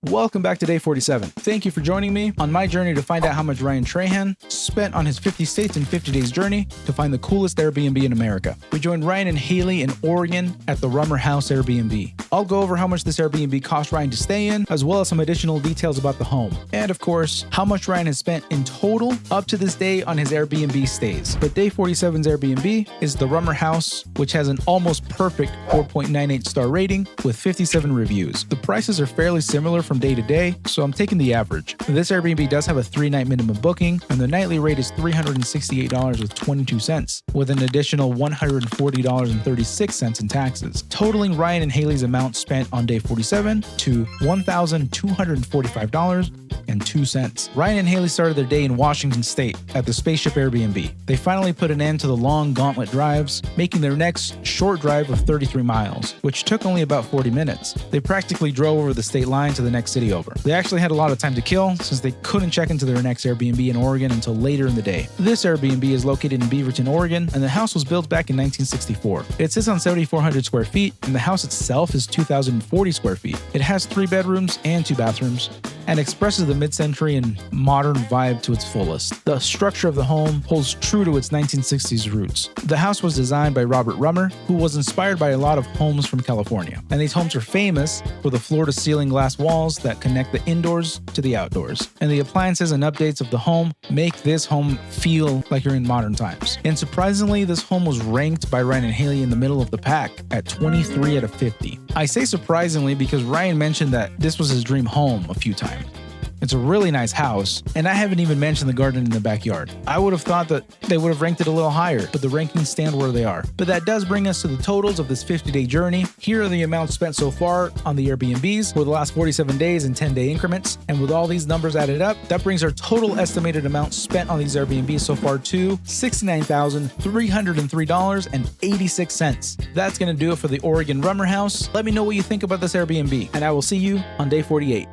Welcome back to day 47. Thank you for joining me on my journey to find out how much Ryan Trahan spent on his 50 states and 50 days journey to find the coolest Airbnb in America. We joined Ryan and Haley in Oregon at the Rummer House Airbnb. I'll go over how much this Airbnb cost Ryan to stay in, as well as some additional details about the home. And of course, how much Ryan has spent in total up to this day on his Airbnb stays. But day 47's Airbnb is the Rummer House, which has an almost perfect 4.98 star rating with 57 reviews. The prices are fairly similar from day to day, so I'm taking the average. This Airbnb does have a 3-night minimum booking, and the nightly rate is $368.22, with an additional $140.36 in taxes, totaling Ryan and Haley's amount spent on day 47 to $1,245.02. Ryan and Haley started their day in Washington State at the Spaceship Airbnb. They finally put an end to the long gauntlet drives, making their next short drive of 33 miles, which took only about 40 minutes. They practically drove over the state line to the next city over. They actually had a lot of time to kill since they couldn't check into their next Airbnb in Oregon until later in the day. This Airbnb is located in Beaverton, Oregon, and the house was built back in 1964. It sits on 7,400 square feet, and the house itself is 2,040 square feet. It has 3 bedrooms and 2 bathrooms, and expresses the mid-century and modern vibe to its fullest. The structure of the home holds true to its 1960s roots. The house was designed by Rummer, who was inspired by a lot of homes from California. And these homes are famous for the floor-to-ceiling glass walls that connect the indoors to the outdoors. And the appliances and updates of the home make this home feel like you're in modern times. And surprisingly, this home was ranked by Ryan and Haley in the middle of the pack at 23 out of 50. I say surprisingly because Ryan mentioned that this was his dream home a few times. It's a really nice house, and I haven't even mentioned the garden in the backyard. I would have thought that they would have ranked it a little higher, but the rankings stand where they are. But that does bring us to the totals of this 50-day journey. Here are the amounts spent so far on the Airbnbs for the last 47 days in 10-day increments. And with all these numbers added up, that brings our total estimated amount spent on these Airbnbs so far to $69,303.86. That's going to do it for the Oregon Rummer House. Let me know what you think about this Airbnb, and I will see you on day 48.